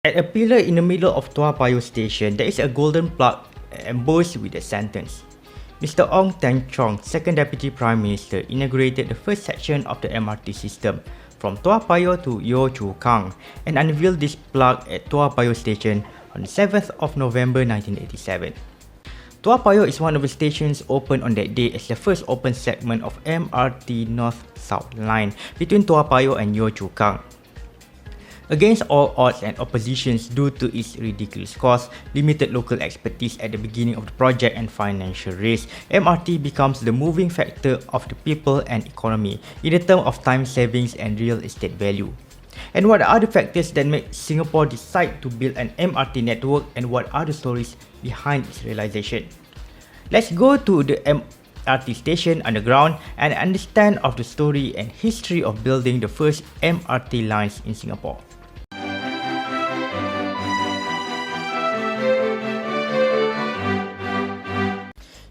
At a pillar in the middle of Toa Payoh station, there is a golden plaque embossed with a sentence. Mr. Ong Teng Cheong, second Deputy Prime Minister, inaugurated the first section of the MRT system from Toa Payoh to Yio Chu Kang and unveiled this plaque at Toa Payoh station on the 7th of November 1987. Toa Payoh is one of the stations opened on that day as the first open segment of MRT North-South line between Toa Payoh and Yio Chu Kang. Against all odds and oppositions due to its ridiculous cost, limited local expertise at the beginning of the project and financial risk, MRT becomes the moving factor of the people and economy in the term of time savings and real estate value. And what are the factors that make Singapore decide to build an MRT network, and what are the stories behind its realization? Let's go to the MRT station underground and understand of the story and history of building the first MRT lines in Singapore.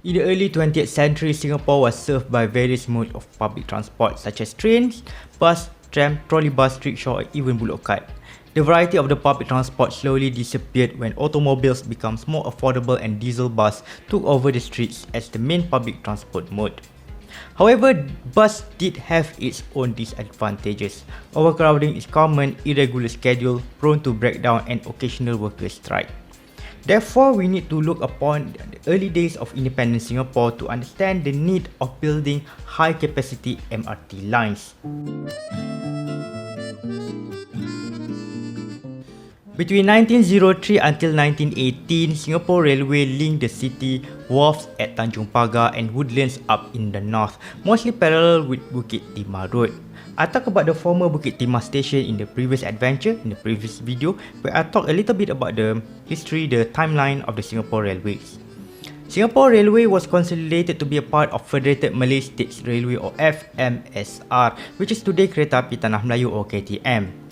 In the early 20th century, Singapore was served by various modes of public transport such as trains, bus, tram, trolleybus, rickshaw, or even bullock cart. The variety of the public transport slowly disappeared when automobiles became more affordable and diesel bus took over the streets as the main public transport mode. However, bus did have its own disadvantages. Overcrowding is common, irregular schedule, prone to breakdown, and occasional workers' strike. Therefore, we need to look upon the early days of independent Singapore to understand the need of building high-capacity MRT lines. Between 1903 until 1918, Singapore Railway linked the city wharves at Tanjong Pagar and Woodlands up in the north, mostly parallel with Bukit Timah Road. I talked about the former Bukit Timah station in the previous adventure, in the previous video, where I talked a little bit about the history, the timeline of the Singapore Railways. Singapore Railway was consolidated to be a part of Federated Malay States Railway or FMSR, which is today Kereta Api Tanah Melayu or KTM.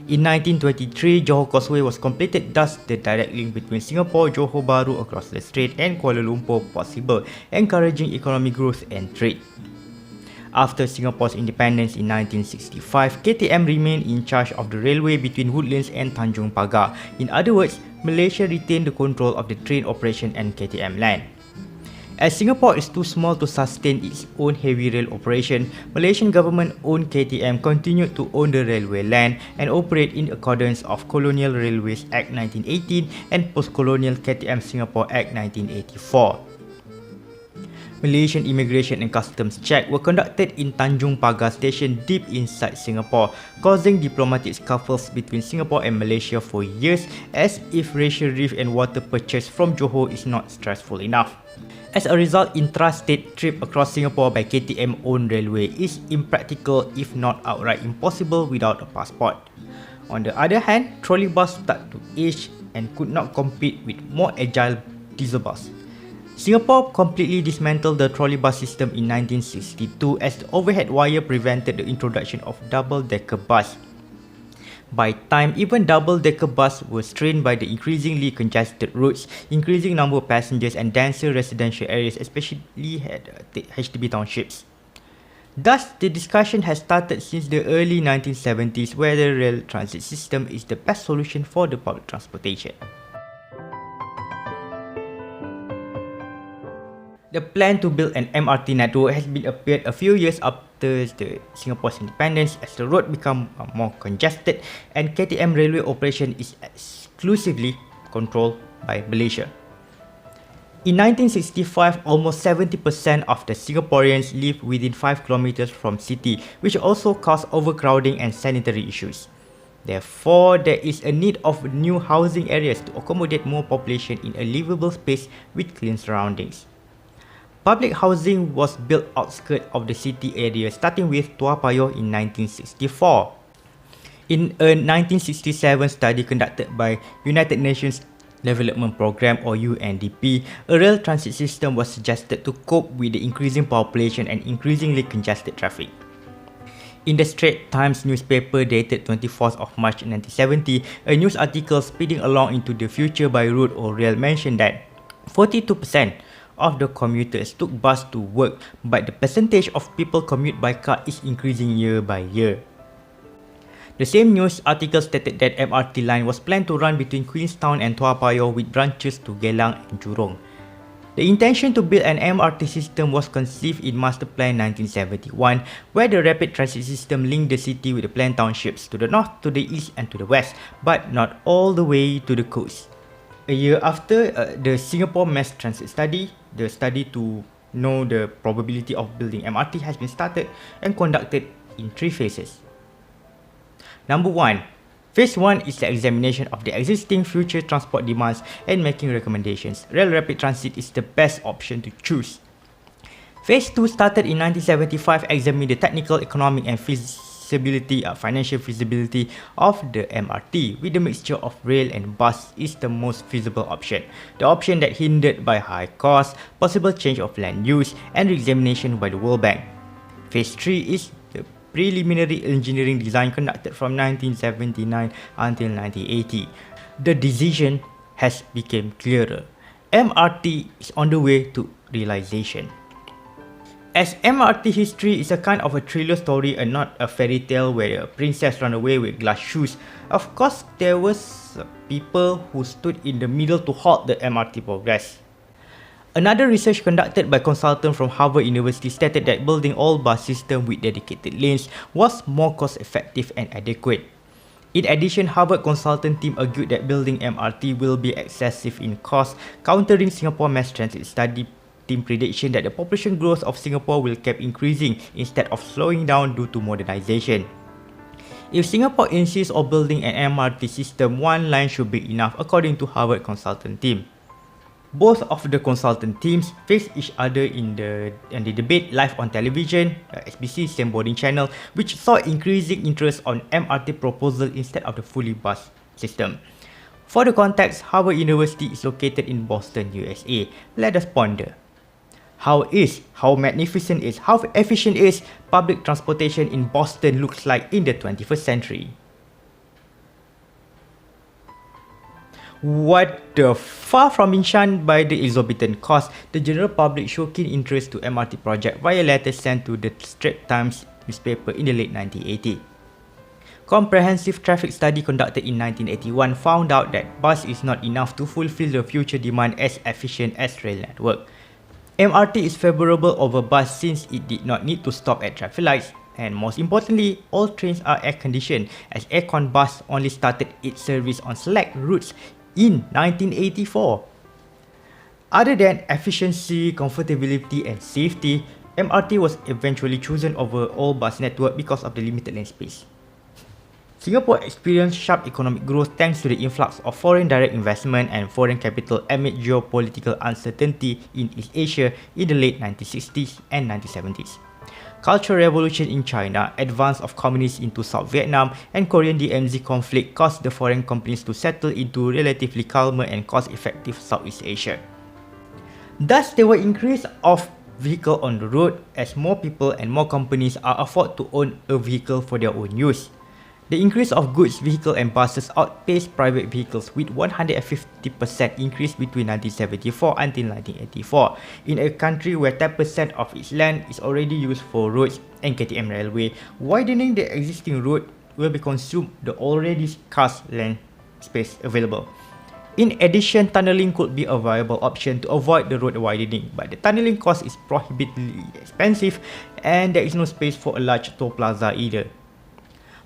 In 1923, Johor Causeway was completed, thus the direct link between Singapore, Johor Bahru across the strait and Kuala Lumpur possible, encouraging economic growth and trade. After Singapore's independence in 1965, KTM remained in charge of the railway between Woodlands and Tanjong Pagar. In other words, Malaysia retained the control of the train operation and KTM land. As Singapore is too small to sustain its own heavy rail operation, Malaysian government-owned KTM continued to own the railway land and operate in accordance of Colonial Railways Act 1918 and Post-Colonial KTM Singapore Act 1984. Malaysian immigration and customs checks were conducted in Tanjong Pagar station deep inside Singapore, causing diplomatic scuffles between Singapore and Malaysia for years, as if racial rift and water purchase from Johor is not stressful enough. As a result, intrastate trip across Singapore by KTM-owned railway is impractical, if not outright impossible, without a passport. On the other hand, trolley bus started to age and could not compete with more agile diesel bus. Singapore completely dismantled the trolley bus system in 1962 as the overhead wire prevented the introduction of double-decker bus. By time, even double-decker bus were strained by the increasingly congested roads, increasing number of passengers and denser residential areas, especially at HDB townships. Thus, the discussion has started since the early 1970s whether the rail transit system is the best solution for the public transportation. The plan to build an MRT network has been appeared a few years after Singapore's independence as the road become more congested and KTM railway operation is exclusively controlled by Malaysia. In 1965, almost 70% of the Singaporeans live within 5 kilometers from city, which also caused overcrowding and sanitary issues. Therefore, there is a need of new housing areas to accommodate more population in a livable space with clean surroundings. Public housing was built outskirts of the city area, starting with Toa Payoh in 1964. In a 1967 study conducted by United Nations Development Programme or UNDP, a rail transit system was suggested to cope with the increasing population and increasingly congested traffic. In the Straits Times newspaper dated 24th of March 1970, a news article speeding along into the future by road or rail mentioned that 42% of the commuters took bus to work, but the percentage of people commute by car is increasing year by year. The same news article stated that MRT line was planned to run between Queenstown and Toa Payoh with branches to Geylang and Jurong. The intention to build an MRT system was conceived in Master Plan 1971, where the rapid transit system linked the city with the planned townships to the north, to the east and to the west, but not all the way to the coast. A year after, the Singapore Mass Transit Study, the study to know the probability of building MRT, has been started and conducted in 3 phases. Number 1. Phase 1 is the examination of the existing future transport demands and making recommendations. Rail rapid transit is the best option to choose. Phase 2 started in 1975, examining the technical, economic and financial feasibility of the MRT, with the mixture of rail and bus is the most feasible option. The option that hindered by high cost, possible change of land use and re-examination by the World Bank. Phase 3 is the preliminary engineering design conducted from 1979 until 1980. The decision has become clearer. MRT is on the way to realization. As MRT history is a kind of a thriller story and not a fairy tale where a princess ran away with glass shoes, of course there was people who stood in the middle to halt the MRT progress. Another research conducted by consultants from Harvard University stated that building all bus system with dedicated lanes was more cost effective and adequate. In addition, Harvard consultant team argued that building MRT will be excessive in cost, countering Singapore Mass Transit Study team prediction that the population growth of Singapore will keep increasing instead of slowing down due to modernization. If Singapore insists on building an MRT system, one line should be enough, according to Harvard consultant team. Both of the consultant teams faced each other in the debate live on television, SBC same boarding channel, which saw increasing interest on MRT proposal instead of the fully bus system. For the context, Harvard University is located in Boston, USA. Let us ponder. How magnificent is, how efficient is public transportation in Boston looks like in the 21st century? What the far from being shunned by the exorbitant cost, the general public showed keen interest to MRT project via letters sent to the Straits Times newspaper in the late 1980s. Comprehensive traffic study conducted in 1981 found out that bus is not enough to fulfill the future demand as efficient as rail network. MRT is favorable over bus since it did not need to stop at traffic lights, and most importantly, all trains are air conditioned, as Aircon Bus only started its service on select routes in 1984. Other than efficiency, comfortability and safety, MRT was eventually chosen over all bus network because of the limited land space. Singapore experienced sharp economic growth thanks to the influx of foreign direct investment and foreign capital amid geopolitical uncertainty in East Asia in the late 1960s and 1970s. Cultural revolution in China, advance of communists into South Vietnam, and Korean DMZ conflict caused the foreign companies to settle into relatively calmer and cost-effective Southeast Asia. Thus, there were increase of vehicle on the road as more people and more companies are afford to own a vehicle for their own use. The increase of goods vehicle and buses outpaced private vehicles with 150% increase between 1974 until 1984 in a country where 10% of its land is already used for roads and KTM railway. Widening the existing road will be consumed the already scarce land space available. In addition, tunneling could be a viable option to avoid the road widening, but the tunneling cost is prohibitively expensive and there is no space for a large toll plaza either.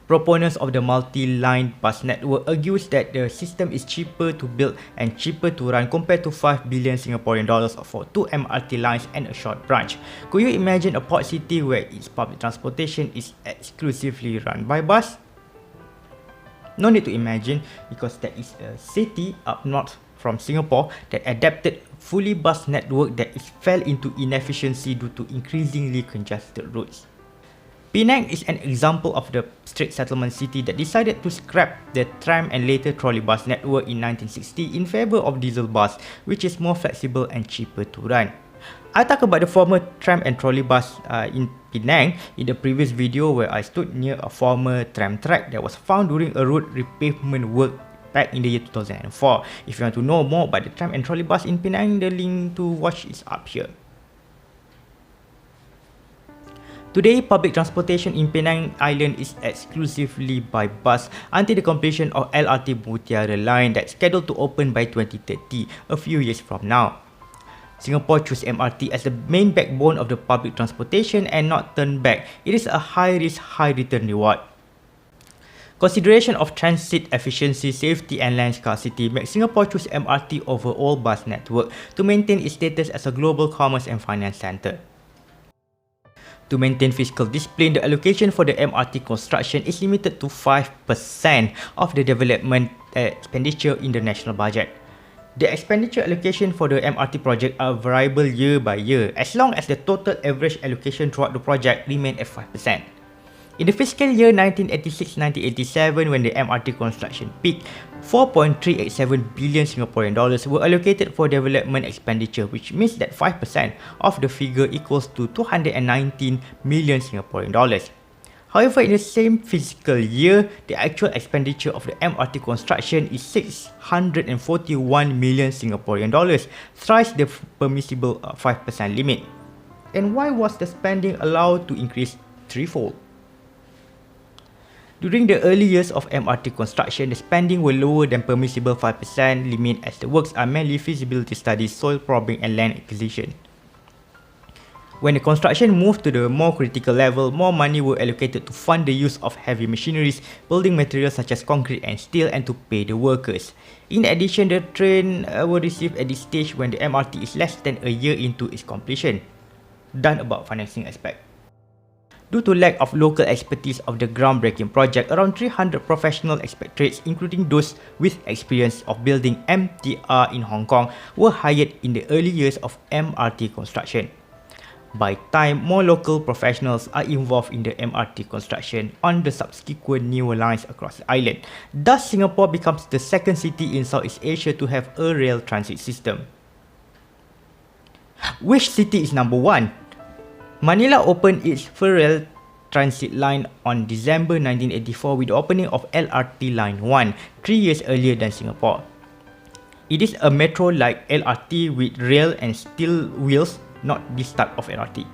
Proponents of the multi-line bus network argues that the system is cheaper to build and cheaper to run compared to 5 billion Singaporean dollars for 2 MRT lines and a short branch. Could you imagine a port city where its public transportation is exclusively run by bus? No need to imagine, because there is a city up north from Singapore that adapted fully bus network that fell into inefficiency due to increasingly congested roads. Penang is an example of the Strait Settlement city that decided to scrap the tram and later trolley bus network in 1960 in favour of diesel bus, which is more flexible and cheaper to run. I talked about the former tram and trolley bus in Penang in the previous video, where I stood near a former tram track that was found during a road repavement work back in the year 2004. If you want to know more about the tram and trolley bus in Penang, the link to watch is up here. Today, public transportation in Penang Island is exclusively by bus until the completion of LRT Mutiara line that's scheduled to open by 2030, a few years from now. Singapore chose MRT as the main backbone of the public transportation and not turn back. It is a high risk, high return reward. Consideration of transit efficiency, safety and land scarcity makes Singapore choose MRT over all bus network to maintain its status as a global commerce and finance centre. To maintain fiscal discipline, the allocation for the MRT construction is limited to 5% of the development expenditure in the national budget. The expenditure allocation for the MRT project are variable year by year as long as the total average allocation throughout the project remain at 5%. In the fiscal year 1986-1987, when the MRT construction peaked, 4.387 billion Singaporean dollars were allocated for development expenditure, which means that 5% of the figure equals to 219 million Singaporean dollars. However, in the same fiscal year, the actual expenditure of the MRT construction is 641 million Singaporean dollars, thrice the permissible 5% limit. And why was the spending allowed to increase threefold? During the early years of MRT construction, the spending were lower than permissible 5% limit as the works are mainly feasibility studies, soil probing and land acquisition. When the construction moved to the more critical level, more money were allocated to fund the use of heavy machineries, building materials such as concrete and steel, and to pay the workers. In addition, the train were received at this stage when the MRT is less than a year into its completion. Done about financing aspect. Due to lack of local expertise of the groundbreaking project, around 300 professional expatriates, including those with experience of building MTR in Hong Kong, were hired in the early years of MRT construction. By time, more local professionals are involved in the MRT construction on the subsequent newer lines across the island. Thus, Singapore becomes the second city in Southeast Asia to have a rail transit system. Which city is number one? Manila opened its first rail transit line on December 1984 with the opening of LRT Line 1, 3 years earlier than Singapore. It is a metro like LRT with rail and steel wheels, not this type of LRT.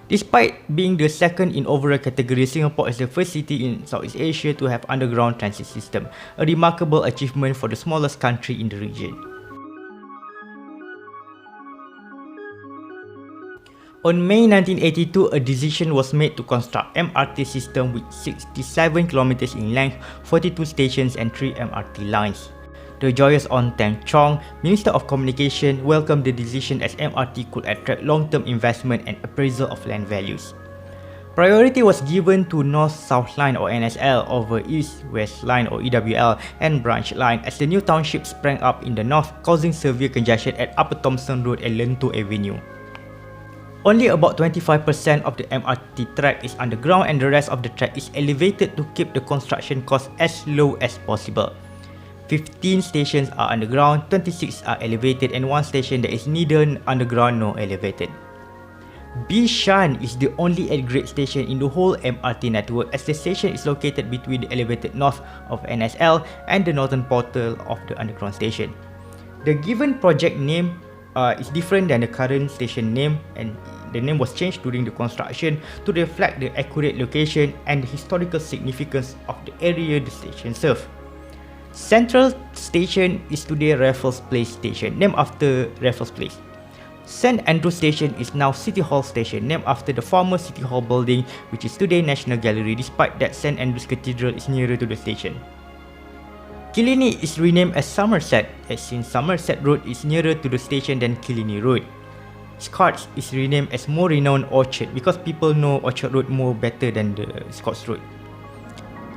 Despite being the second in overall category, Singapore is the first city in Southeast Asia to have underground transit system, a remarkable achievement for the smallest country in the region. On May 1982, a decision was made to construct MRT system with 67 km in length, 42 stations and 3 MRT lines. The joyous Ong Teng Chong, Minister of Communication, welcomed the decision as MRT could attract long-term investment and appraisal of land values. Priority was given to North-South Line or NSL over East-West Line or EWL and Branch Line as the new township sprang up in the north, causing severe congestion at Upper Thomson Road and Lentor Avenue. Only about 25% of the MRT track is underground and the rest of the track is elevated to keep the construction cost as low as possible. 15 stations are underground, 26 are elevated and 1 station that is neither underground nor elevated. Bishan is the only at-grade station in the whole MRT network as the station is located between the elevated north of NSL and the northern portal of the underground station. The given project name is different than the current station name, and the name was changed during the construction to reflect the accurate location and the historical significance of the area the station serves. Central Station is today Raffles Place Station, named after Raffles Place. St. Andrew Station is now City Hall Station, named after the former City Hall building, which is today National Gallery, despite that St. Andrew's Cathedral is nearer to the station. Killiney is renamed as Somerset, as since Somerset Road is nearer to the station than Killiney Road. Scots is renamed as more renowned Orchard because people know Orchard Road more better than the Scots Road.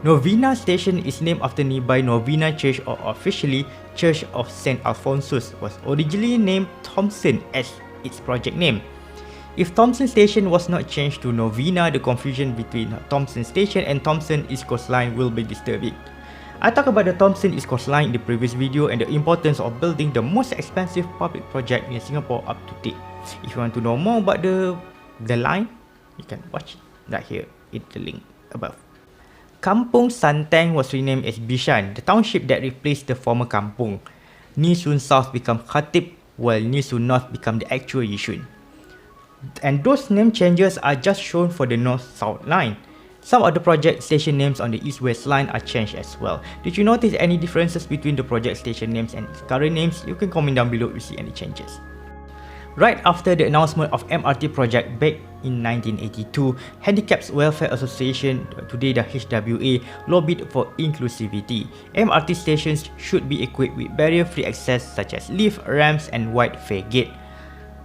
Novena Station is named after nearby Novena Church, or officially Church of St. Alphonsus, was originally named Thomson as its project name. If Thomson Station was not changed to Novena, the confusion between Thomson Station and Thomson East Coast Line will be disturbing. I talked about the Thomson East Coast Line in the previous video and the importance of building the most expensive public project in Singapore up to date. If you want to know more about the line, you can watch that here in the link above. Kampung Santeng was renamed as Bishan, the township that replaced the former Kampung. Nee Soon South became Khatib, while Nee Soon North became the actual Yishun. And those name changes are just shown for the north-south line. Some of the project station names on the east-west line are changed as well. Did you notice any differences between the project station names and its current names? You can comment down below if you see any changes. Right after the announcement of MRT project back in 1982, Handicaps Welfare Association, today the HWA, lobbied for inclusivity. MRT stations should be equipped with barrier-free access such as lift, ramps and wide fare gate.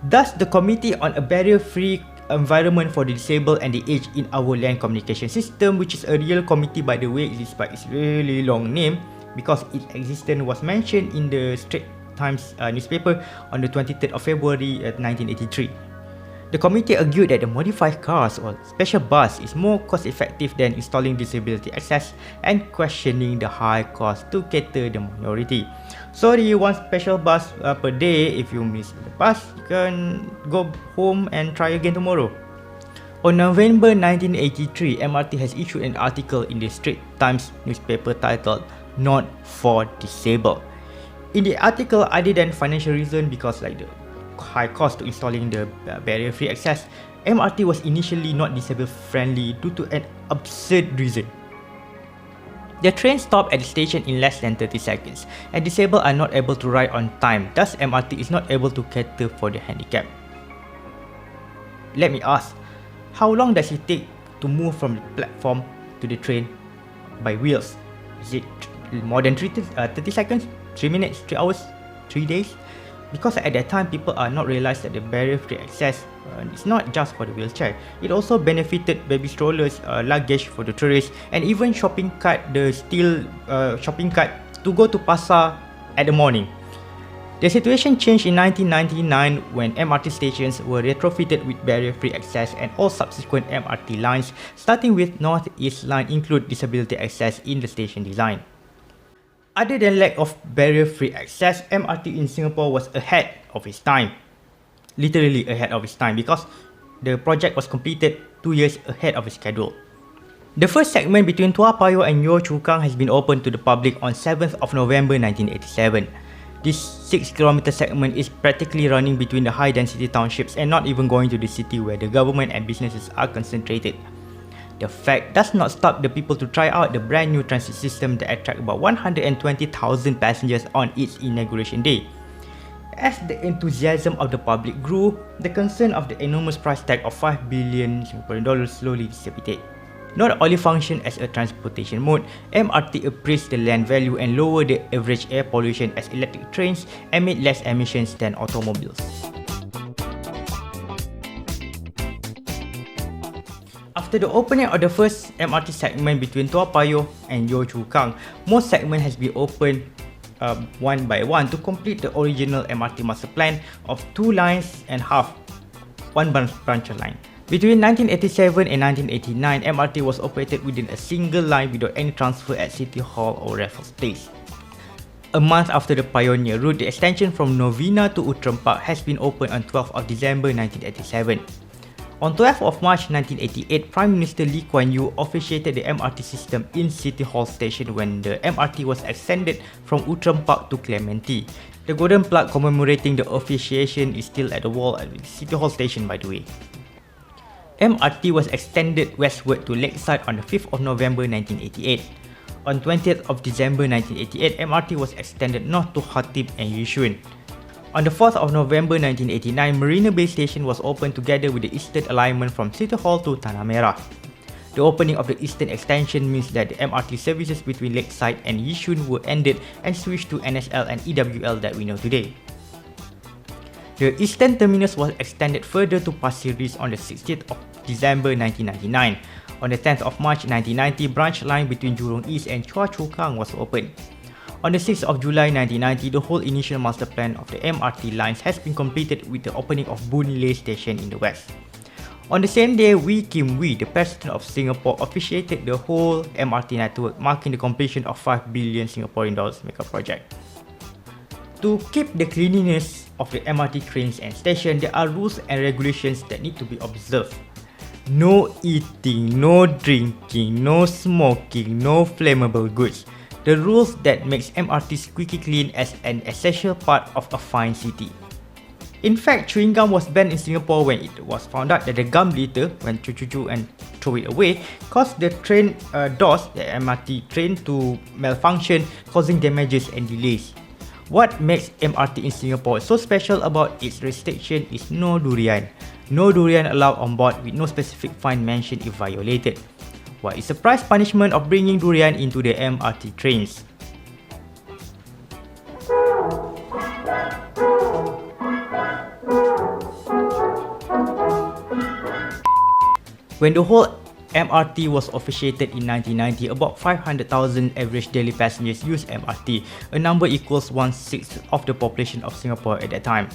Thus, the Committee on a Barrier-Free Environment for the Disabled and the Aged in Our Land Communication System, which is a real committee by the way, despite its really long name, because its existence was mentioned in the Straits Times newspaper on the 23rd of February 1983. The committee argued that the modified cars or special bus is more cost-effective than installing disability access and questioning the high cost to cater the minority. Sorry, one special bus per day. If you miss the bus, you can go home and try again tomorrow. On November 1983, MRT has issued an article in the Straits Times newspaper titled "Not for Disabled." In the article, other than financial reason, because like the high cost to installing the barrier-free access, MRT was initially not disabled-friendly due to an absurd reason. The train stopped at the station in less than 30 seconds, and disabled are not able to ride on time, thus MRT is not able to cater for the handicapped. Let me ask, how long does it take to move from the platform to the train by wheels? Is it more than 30 seconds? 3 minutes? 3 hours? 3 days? Because at that time, people are not realized that the barrier-free access is not just for the wheelchair. It also benefited baby strollers, luggage for the tourists, and even shopping cart, the steel shopping cart to go to pasar at the morning. The situation changed in 1999 when MRT stations were retrofitted with barrier-free access, and all subsequent MRT lines, starting with North-East Line, include disability access in the station design. Other than lack of barrier-free access, MRT in Singapore was ahead of its time. Literally ahead of its time, because the project was completed 2 years ahead of its schedule. The first segment between Tua Payoh and Yio Chu Kang has been opened to the public on 7th of November 1987. This 6-kilometer segment is practically running between the high-density townships and not even going to the city where the government and businesses are concentrated. The fact does not stop the people to try out the brand new transit system that attracted about 120,000 passengers on its inauguration day. As the enthusiasm of the public grew, the concern of the enormous price tag of 5 billion Singaporean dollars slowly dissipated. Not only function as a transportation mode, MRT appraised the land value and lowered the average air pollution as electric trains emit less emissions than automobiles. After the opening of the first MRT segment between Tua Payoh and Yio Chu Kang, most segments has been opened one by one to complete the original MRT master plan of 2 lines and half, one branch line. Between 1987 and 1989, MRT was operated within a single line without any transfer at City Hall or Raffles Place. A month after the Pioneer route, the extension from Novena to Outram Park has been opened on 12th of December 1987. On 12th of March 1988, Prime Minister Lee Kuan Yew officiated the MRT system in City Hall Station when the MRT was extended from Outram Park to Clementi. The golden plaque commemorating the officiation is still at the wall at the City Hall Station, by the way. MRT was extended westward to Lakeside on the 5th of November 1988. On 20th of December 1988, MRT was extended north to Khatib and Yishun. On the 4th of November 1989, Marina Bay Station was opened together with the eastern alignment from City Hall to Tanah Merah. The opening of the eastern extension means that the MRT services between Lakeside and Yishun were ended and switched to NSL and EWL that we know today. The eastern terminus was extended further to Pasir Ris on the 16th of December 1999. On the 10th of March 1990, branch line between Jurong East and Choa Chu Kang was opened. On the 6th of July 1990, the whole initial master plan of the MRT lines has been completed with the opening of Boon Lay Station in the west. On the same day, Wee Kim Wee, the President of Singapore, officiated the whole MRT network, marking the completion of 5 billion Singaporean dollars mega project. To keep the cleanliness of the MRT trains and stations, there are rules and regulations that need to be observed. No eating, no drinking, no smoking, no flammable goods. The rules that makes MRT squeaky clean as an essential part of a fine city. In fact, chewing gum was banned in Singapore when it was found out that the gum litter, when chew and throw it away, caused the train doors, the MRT train, to malfunction, causing damages and delays. What makes MRT in Singapore so special about its restriction is no durian. No durian allowed on board with no specific fine mentioned if violated. What is the price punishment of bringing durian into the MRT trains? When the whole MRT was officiated in 1990, about 500,000 average daily passengers used MRT, a number equals 1/6 of the population of Singapore at that time.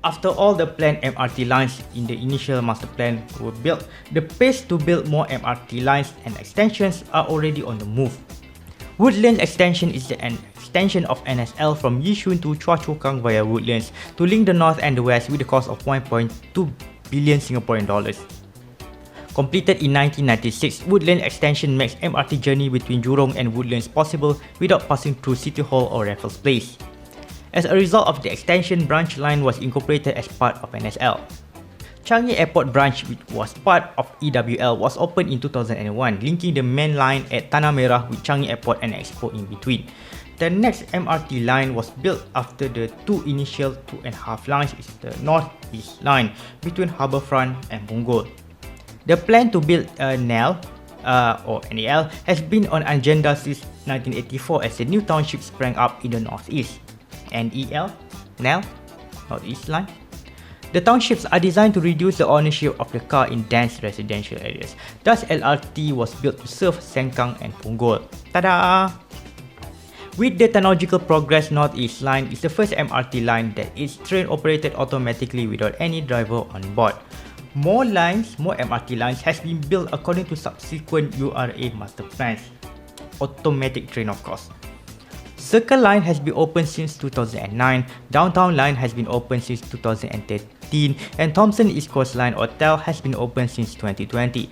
After all the planned MRT lines in the initial master plan were built, the pace to build more MRT lines and extensions are already on the move. Woodlands Extension is an extension of NSL from Yishun to Choa Chu Kang via Woodlands to link the north and the west with a cost of 1.2 billion Singaporean dollars. Completed in 1996, Woodlands Extension makes MRT journey between Jurong and Woodlands possible without passing through City Hall or Raffles Place. As a result of the extension, branch line was incorporated as part of NSL. Changi Airport branch, which was part of EWL, was opened in 2001, linking the main line at Tanah Merah with Changi Airport and Expo in between. The next MRT line was built after the two initial 2.5 lines is the North-East line between Harbourfront and Punggol. The plan to build a NEL or NEL has been on agenda since 1984 as the new township sprang up in the northeast. NEL, NEL, Northeast Line. The townships are designed to reduce the ownership of the car in dense residential areas. Thus, LRT was built to serve Sengkang and Punggol. Tada! With the technological progress, Northeast Line is the first MRT line that is train operated automatically without any driver on board. More MRT lines has been built according to subsequent URA master plans. Automatic train, of course. Circle Line has been open since 2009, Downtown Line has been open since 2013, and Thomson East Coast Line or TEL has been open since 2020.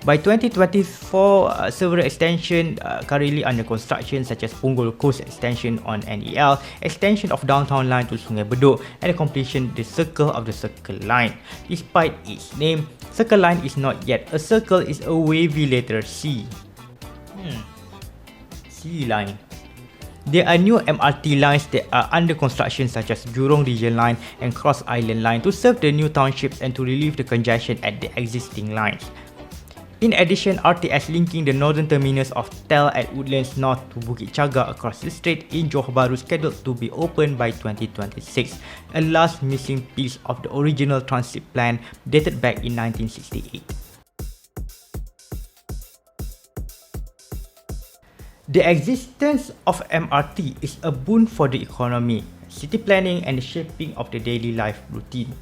By 2024, several extensions currently under construction such as Punggol Coast Extension on NEL, extension of Downtown Line to Sungai Bedok, and the completion the Circle of the Circle Line. Despite its name, Circle Line is not yet a circle, it's a wavy letter C. C Line. There are new MRT lines that are under construction such as Jurong Region Line and Cross Island Line to serve the new townships and to relieve the congestion at the existing lines. In addition, RTS linking the northern terminus of TEL at Woodlands North to Bukit Chaga across the strait in Johor Bahru scheduled to be open by 2026, a last missing piece of the original transit plan dated back in 1968. The existence of MRT is a boon for the economy, city planning and the shaping of the daily life routine.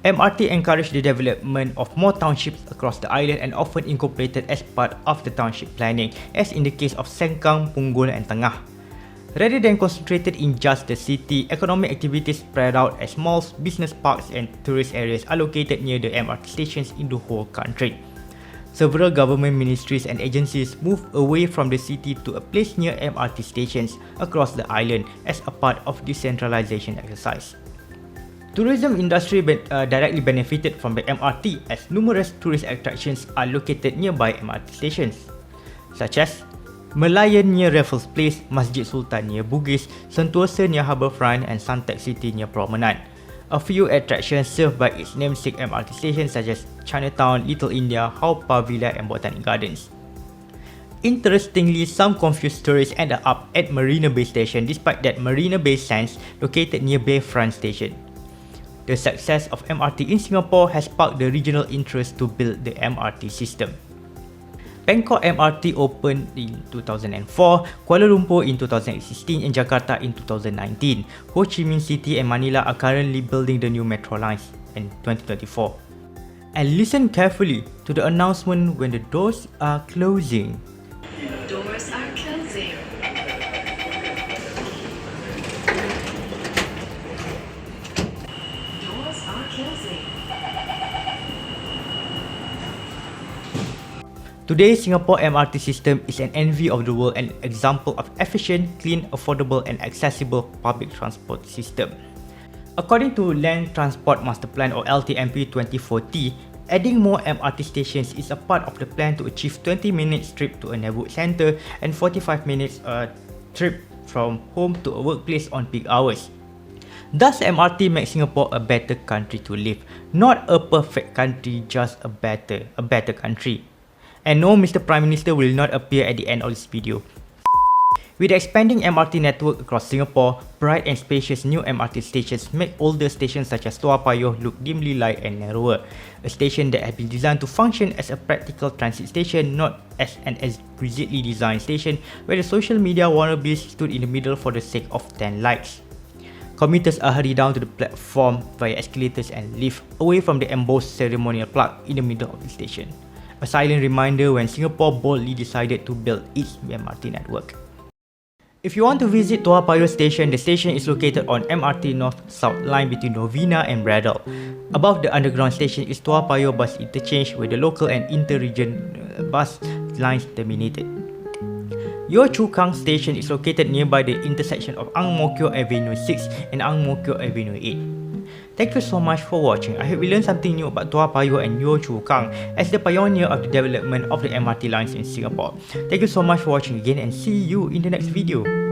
MRT encouraged the development of more townships across the island and often incorporated as part of the township planning, as in the case of Sengkang, Punggol and Tengah. Rather than concentrated in just the city, economic activities spread out as malls, business parks and tourist areas are located near the MRT stations in the whole country. Several government ministries and agencies moved away from the city to a place near MRT stations across the island as a part of decentralization exercise. Tourism industry directly benefited from the MRT as numerous tourist attractions are located nearby MRT stations, such as Merlion near Raffles Place, Masjid Sultan near Bugis, Sentosa near Harbourfront and Suntec City near Promenade. A few attractions served by its namesake MRT stations such as Chinatown, Little India, Haw Par Villa and Botanic Gardens. Interestingly, some confused tourists ended up at Marina Bay Station despite that Marina Bay Sands located near Bayfront Station. The success of MRT in Singapore has sparked the regional interest to build the MRT system. Bangkok MRT opened in 2004, Kuala Lumpur in 2016 and Jakarta in 2019. Ho Chi Minh City and Manila are currently building the new metro lines in 2024. And listen carefully to the announcement when the doors are closing. Doors are closing. Doors are closing. Today, Singapore MRT system is an envy of the world and an example of efficient, clean, affordable and accessible public transport system. According to Land Transport Master Plan or LTMP 2040, adding more MRT stations is a part of the plan to achieve 20 minutes trip to a neighborhood centre and 45 minutes trip from home to a workplace on peak hours. Thus, MRT makes Singapore a better country to live, not a perfect country, just a better country. And no, Mr. Prime Minister will not appear at the end of this video. With the expanding MRT network across Singapore, bright and spacious new MRT stations make older stations such as Toa Payoh look dimly light and narrower. A station that has been designed to function as a practical transit station, not as an exquisitely designed station where the social media wannabes stood in the middle for the sake of 10 likes. Commuters are hurried down to the platform via escalators and lift, away from the embossed ceremonial plaque in the middle of the station. A silent reminder when Singapore boldly decided to build its MRT network. If you want to visit Toa Payoh station, the station is located on MRT North-South line between Novena and Braddell. Above the underground station is Toa Payoh bus interchange where the local and inter-region bus lines terminated. Yio Chu Kang station is located nearby the intersection of Ang Mo Kio Avenue 6 and Ang Mo Kio Avenue 8. Thank you so much for watching. I hope you learned something new about Toa Payoh and Yio Chu Kang as the pioneer of the development of the MRT lines in Singapore. Thank you so much for watching again and see you in the next video.